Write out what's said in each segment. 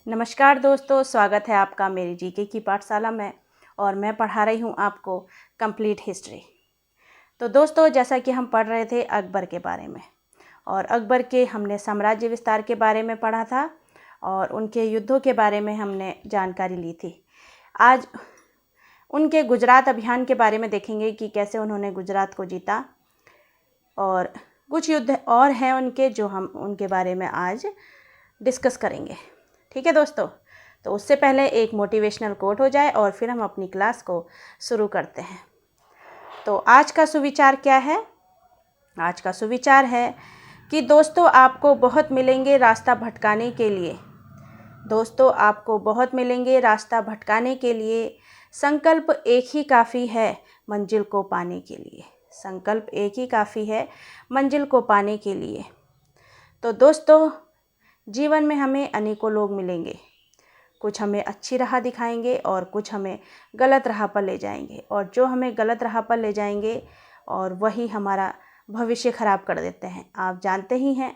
नमस्कार दोस्तों, स्वागत है आपका मेरी जीके की पाठशाला में। और मैं पढ़ा रही हूँ आपको कंप्लीट हिस्ट्री। तो दोस्तों, जैसा कि हम पढ़ रहे थे अकबर के बारे में, और अकबर के हमने साम्राज्य विस्तार के बारे में पढ़ा था और उनके युद्धों के बारे में हमने जानकारी ली थी। आज उनके गुजरात अभियान के बारे में देखेंगे कि कैसे उन्होंने गुजरात को जीता, और कुछ युद्ध और हैं उनके जो हम उनके बारे में आज डिस्कस करेंगे। ठीक है दोस्तों, तो उससे पहले एक मोटिवेशनल कोट हो जाए और फिर हम अपनी क्लास को शुरू करते हैं। तो आज का सुविचार क्या है? आज का सुविचार है कि दोस्तों आपको बहुत मिलेंगे रास्ता भटकाने के लिए। दोस्तों आपको बहुत मिलेंगे रास्ता भटकाने के लिए, संकल्प एक ही काफ़ी है मंजिल को पाने के लिए। संकल्प एक ही काफ़ी है मंजिल को पाने के लिए। तो दोस्तों, जीवन में हमें अनेकों लोग मिलेंगे। कुछ हमें अच्छी राह दिखाएंगे और कुछ हमें गलत राह पर ले जाएंगे, और जो हमें गलत राह पर ले जाएंगे और वही हमारा भविष्य ख़राब कर देते हैं। आप जानते ही हैं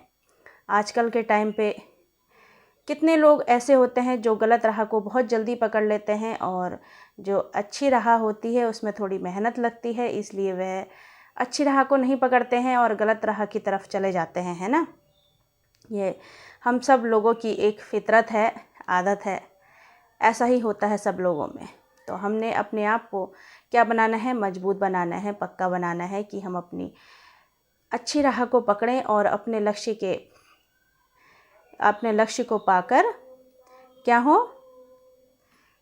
आजकल के टाइम पे कितने लोग ऐसे होते हैं जो गलत राह को बहुत जल्दी पकड़ लेते हैं, और जो अच्छी राह होती है उसमें थोड़ी मेहनत लगती है, इसलिए वह अच्छी राह को नहीं पकड़ते हैं और गलत राह की तरफ चले जाते हैं, है ना। ये हम सब लोगों की एक फितरत है, आदत है, ऐसा ही होता है सब लोगों में। तो हमने अपने आप को क्या बनाना है? मजबूत बनाना है, पक्का बनाना है कि हम अपनी अच्छी राह को पकड़ें और अपने लक्ष्य को पाकर क्या हो,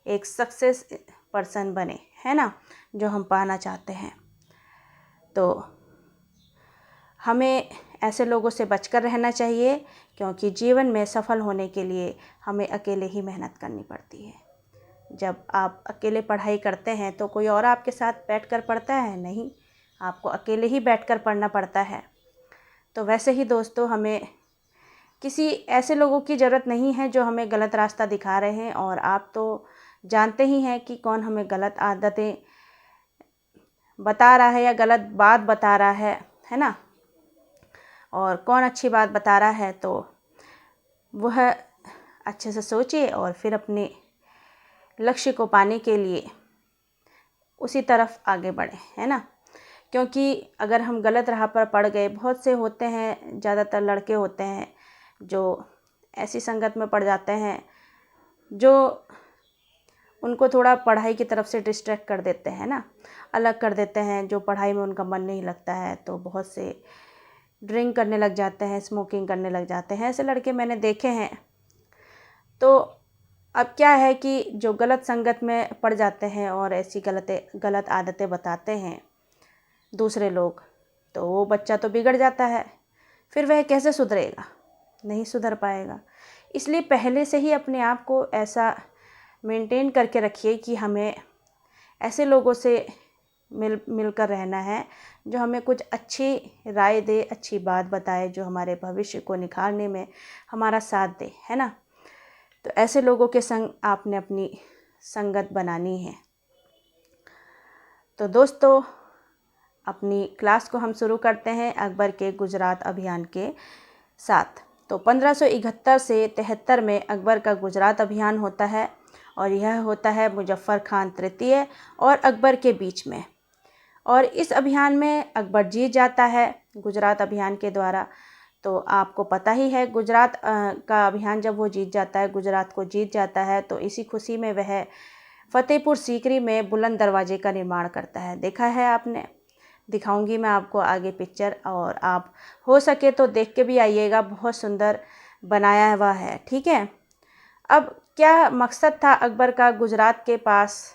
एक सक्सेस पर्सन बने, है ना, जो हम पाना चाहते हैं। तो हमें ऐसे लोगों से बचकर रहना चाहिए, क्योंकि जीवन में सफल होने के लिए हमें अकेले ही मेहनत करनी पड़ती है। जब आप अकेले पढ़ाई करते हैं तो कोई और आपके साथ बैठकर पढ़ता है? नहीं, आपको अकेले ही बैठकर पढ़ना पड़ता है। तो वैसे ही दोस्तों, हमें किसी ऐसे लोगों की ज़रूरत नहीं है जो हमें गलत रास्ता दिखा रहे हैं। और आप तो जानते ही हैं कि कौन हमें गलत आदतें बता रहा है या गलत बात बता रहा है ना, और कौन अच्छी बात बता रहा है। तो वह अच्छे से सोचिए और फिर अपने लक्ष्य को पाने के लिए उसी तरफ आगे बढ़ें, है ना। क्योंकि अगर हम गलत राह पर पड़ गए, बहुत से होते हैं, ज़्यादातर लड़के होते हैं जो ऐसी संगत में पड़ जाते हैं जो उनको थोड़ा पढ़ाई की तरफ से डिस्ट्रैक्ट कर देते हैं ना, अलग कर देते हैं। जो पढ़ाई में उनका मन नहीं लगता है तो बहुत से ड्रिंक करने लग जाते हैं, स्मोकिंग करने लग जाते हैं। ऐसे लड़के मैंने देखे हैं। तो अब क्या है कि जो गलत संगत में पड़ जाते हैं और ऐसी गलत आदतें बताते हैं दूसरे लोग, तो वो बच्चा तो बिगड़ जाता है। फिर वह कैसे सुधरेगा? नहीं सुधर पाएगा। इसलिए पहले से ही अपने आप को ऐसा मेंटेन करके रखिए कि हमें ऐसे लोगों से मिलकर रहना है जो हमें कुछ अच्छी राय दे, अच्छी बात बताए, जो हमारे भविष्य को निखारने में हमारा साथ दे, है ना। तो ऐसे लोगों के संग आपने अपनी संगत बनानी है। तो दोस्तों, अपनी क्लास को हम शुरू करते हैं अकबर के गुजरात अभियान के साथ। तो 1571 से 73 में अकबर का गुजरात अभियान होता है, और यह होता है मुजफ्फर खान तृतीय और अकबर के बीच में। और इस अभियान में अकबर जीत जाता है गुजरात अभियान के द्वारा। तो आपको पता ही है, गुजरात का अभियान जब वो जीत जाता है, गुजरात को जीत जाता है, तो इसी खुशी में वह फतेहपुर सीकरी में बुलंद दरवाजे का निर्माण करता है। देखा है आपने? दिखाऊंगी मैं आपको आगे पिक्चर, और आप हो सके तो देख के भी आइएगा, बहुत सुंदर बनाया हुआ है। ठीक है। अब क्या मकसद था अकबर का गुजरात के पास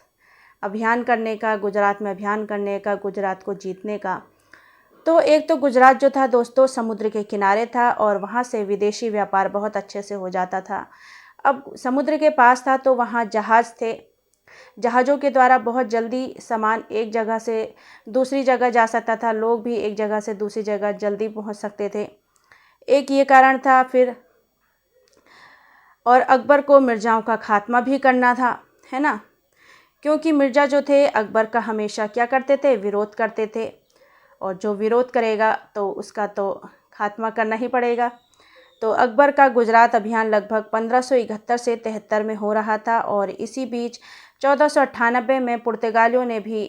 अभियान करने का, गुजरात में अभियान करने का, गुजरात को जीतने का? तो एक तो गुजरात जो था दोस्तों समुद्र के किनारे था, और वहाँ से विदेशी व्यापार बहुत अच्छे से हो जाता था। अब समुद्र के पास था तो वहाँ जहाज़ थे, जहाज़ों के द्वारा बहुत जल्दी सामान एक जगह से दूसरी जगह जा सकता था, लोग भी एक जगह से दूसरी जगह जल्दी पहुँच सकते थे। एक ये कारण था। फिर और अकबर को मिर्ज़ाओं का खात्मा भी करना था, है ना, क्योंकि मिर्ज़ा जो थे अकबर का हमेशा क्या करते थे? विरोध करते थे, और जो विरोध करेगा तो उसका तो खात्मा करना ही पड़ेगा। तो अकबर का गुजरात अभियान लगभग 1571 से 73 में हो रहा था और इसी बीच 1498 में पुर्तगालियों ने भी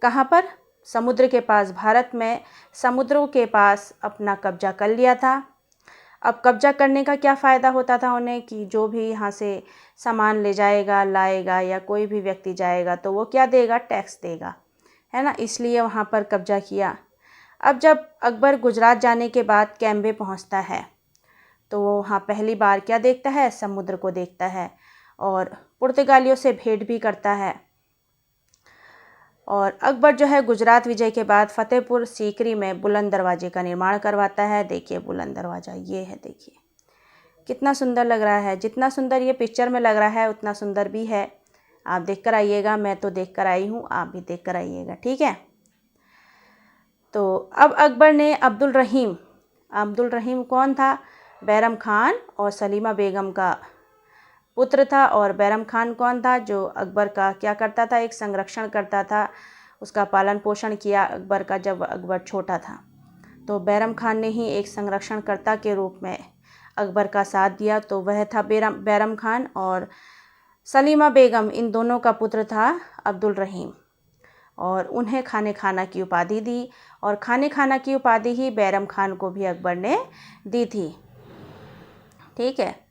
कहाँ पर, समुद्र के पास, भारत में समुद्रों के पास अपना कब्जा कर लिया था। अब कब्जा करने का क्या फ़ायदा होता था उन्हें कि जो भी यहाँ से सामान ले जाएगा, लाएगा या कोई भी व्यक्ति जाएगा तो वो क्या देगा, टैक्स देगा, है ना, इसलिए वहाँ पर कब्जा किया। अब जब अकबर गुजरात जाने के बाद कैम्बे पहुँचता है तो वो वहाँ पहली बार क्या देखता है, समुद्र को देखता है और पुर्तगालियों से भेंट भी करता है। और अकबर जो है गुजरात विजय के बाद फतेहपुर सीकरी में बुलंद दरवाजे का निर्माण करवाता है। देखिए बुलंद दरवाज़ा ये है, देखिए कितना सुंदर लग रहा है। जितना सुंदर ये पिक्चर में लग रहा है उतना सुंदर भी है। आप देख कर आइएगा, मैं तो देख कर आई हूँ, आप भी देख कर आइएगा, ठीक है। तो अब अकबर ने अब्दुल रहीम कौन था, बैरम खान और सलीमा बेगम का पुत्र था। और बैरम खान कौन था, जो अकबर का क्या करता था, एक संरक्षण करता था, उसका पालन पोषण किया अकबर का जब अकबर छोटा था। तो बैरम खान ने ही एक संरक्षणकर्ता के रूप में अकबर का साथ दिया। तो वह था बैरम खान और सलीमा बेगम, इन दोनों का पुत्र था अब्दुल रहीम। और उन्हें खाने खाना की उपाधि दी और खाने खाना की उपाधि ही बैरम खान को भी अकबर ने दी थी, ठीक है।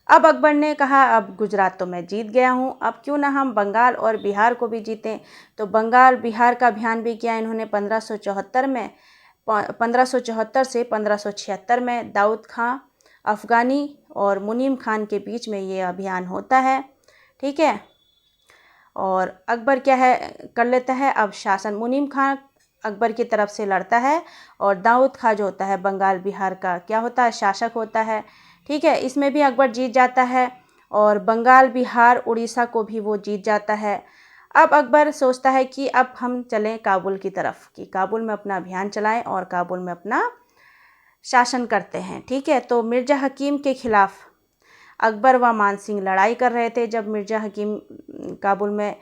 अब अकबर ने कहा अब गुजरात तो मैं जीत गया हूँ, अब क्यों ना हम बंगाल और बिहार को भी जीतें। तो बंगाल बिहार का अभियान भी किया इन्होंने 1574 से 1576 में। दाऊद खां अफ़गानी और मुनीम खान के बीच में ये अभियान होता है, ठीक है। और अकबर क्या है कर लेता है, अब शासन, मुनीम खां अकबर की तरफ से लड़ता है और दाऊद खां जो होता है बंगाल बिहार का क्या होता है, शासक होता है, ठीक है। इसमें भी अकबर जीत जाता है और बंगाल बिहार उड़ीसा को भी वो जीत जाता है। अब अकबर सोचता है कि अब हम चलें काबुल की तरफ, कि काबुल में अपना अभियान चलाएं और काबुल में अपना शासन करते हैं, ठीक है। तो मिर्ज़ा हकीम के खिलाफ अकबर व मानसिंह लड़ाई कर रहे थे। जब मिर्ज़ा हकीम काबुल में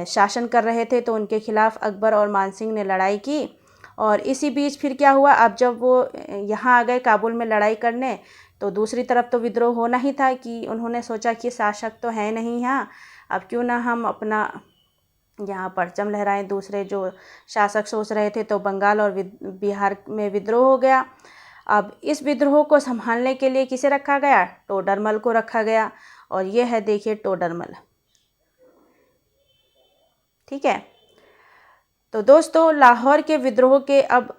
शासन कर रहे थे तो उनके खिलाफ अकबर और मानसिंह ने लड़ाई की। और इसी बीच फिर क्या हुआ, अब जब वो यहाँ आ गए काबुल में लड़ाई करने तो दूसरी तरफ तो विद्रोह होना ही था, कि उन्होंने सोचा कि शासक तो है नहीं यहाँ, अब क्यों ना हम अपना यहाँ परचम लहराएं। दूसरे जो शासक सोच रहे थे, तो बंगाल और बिहार में विद्रोह हो गया। अब इस विद्रोह को संभालने के लिए किसे रखा गया, टोडरमल को रखा गया। और ये है देखिए टोडरमल, ठीक है। तो दोस्तों लाहौर के विद्रोह के अब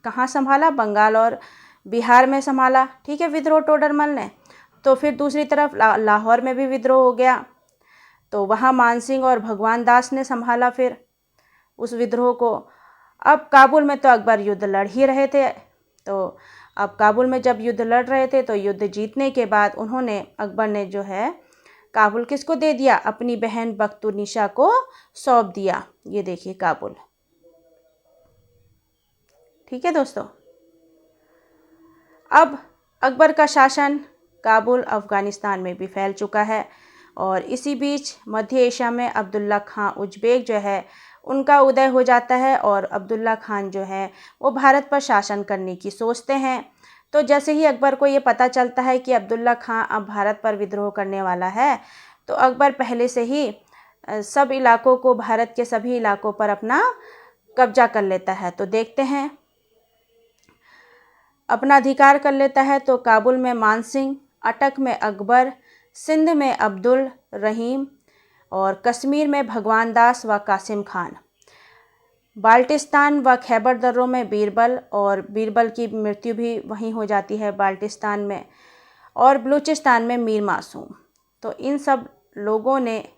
कहाँ संभाला, बंगाल और बिहार में संभाला, ठीक है, विद्रोह टोडरमल ने। तो फिर दूसरी तरफ लाहौर में भी विद्रोह हो गया, तो वहाँ मानसिंह और भगवान दास ने संभाला फिर उस विद्रोह को। अब काबुल में तो अकबर युद्ध लड़ ही रहे थे, तो अब काबुल में जब युद्ध लड़ रहे थे तो युद्ध जीतने के बाद उन्होंने, अकबर ने जो है काबुल किसको दे दिया, अपनी बहन बख्तुनिसा को सौंप दिया। ये देखिए काबुल, ठीक है दोस्तों। अब अकबर का शासन काबुल अफ़गानिस्तान में भी फैल चुका है। और इसी बीच मध्य एशिया में अब्दुल्ला खां उज़्बेक जो है उनका उदय हो जाता है और अब्दुल्ला खान जो है वो भारत पर शासन करने की सोचते हैं। तो जैसे ही अकबर को ये पता चलता है कि अब्दुल्ला खां अब भारत पर विद्रोह करने वाला है, तो अकबर पहले से ही सब इलाकों को, भारत के सभी इलाकों पर अपना कब्जा कर लेता है। तो देखते हैं, अपना अधिकार कर लेता है। तो काबुल में मानसिंह, अटक में अकबर, सिंध में अब्दुल रहीम और कश्मीर में भगवान दास व कासिम खान, बाल्टिस्तान व खैबर दर्रों में बीरबल, और बीरबल की मृत्यु भी वहीं हो जाती है बाल्टिस्तान में, और बलूचिस्तान में मीर मासूम। तो इन सब लोगों ने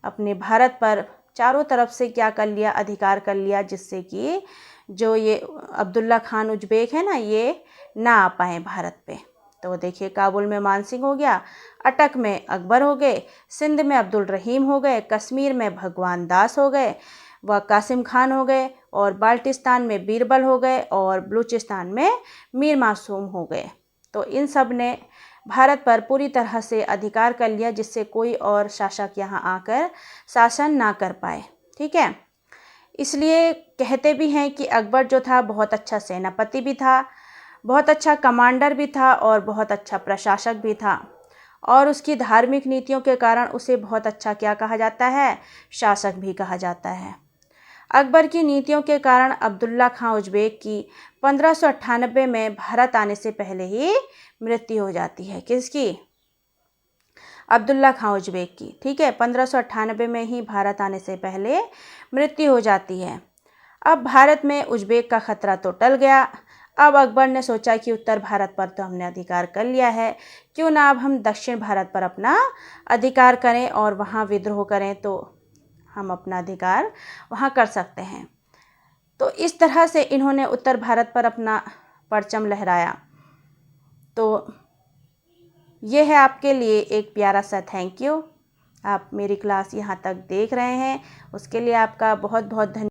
अपने भारत पर चारों तरफ से क्या कर लिया, अधिकार कर लिया, जिससे कि जो ये अब्दुल्ला खान उज़्बेक है ना, ये ना आ पाए भारत पे। तो देखिए काबुल में मानसिंह हो गया, अटक में अकबर हो गए, सिंध में अब्दुल रहीम हो गए, कश्मीर में भगवान दास हो गए व कासिम खान हो गए, और बाल्टिस्तान में बीरबल हो गए, और बलूचिस्तान में मीर मासूम हो गए। तो इन सब ने भारत पर पूरी तरह से अधिकार कर लिया, जिससे कोई और शासक यहाँ आकर शासन ना कर पाए, ठीक है। इसलिए कहते भी हैं कि अकबर जो था बहुत अच्छा सेनापति भी था, बहुत अच्छा कमांडर भी था और बहुत अच्छा प्रशासक भी था, और उसकी धार्मिक नीतियों के कारण उसे बहुत अच्छा क्या कहा जाता है, शासक भी कहा जाता है। अकबर की नीतियों के कारण अब्दुल्ला खां उज़्बेक की 1598 में भारत आने से पहले ही मृत्यु हो जाती है। किसकी? अब्दुल्ला खां उज़्बेक की। ठीक है, 1598 में ही भारत आने से पहले मृत्यु हो जाती है। अब भारत में उज़्बेक का खतरा तो टल गया। अब अकबर ने सोचा कि उत्तर भारत पर तो हमने अधिकार कर लिया है, क्यों ना अब हम दक्षिण भारत पर अपना अधिकार करें और वहाँ विद्रोह करें, तो हम अपना अधिकार वहाँ कर सकते हैं। तो इस तरह से इन्होंने उत्तर भारत पर अपना परचम लहराया। तो ये है आपके लिए एक प्यारा सा थैंक यू। आप मेरी क्लास यहाँ तक देख रहे हैं, उसके लिए आपका बहुत बहुत धन्यवाद।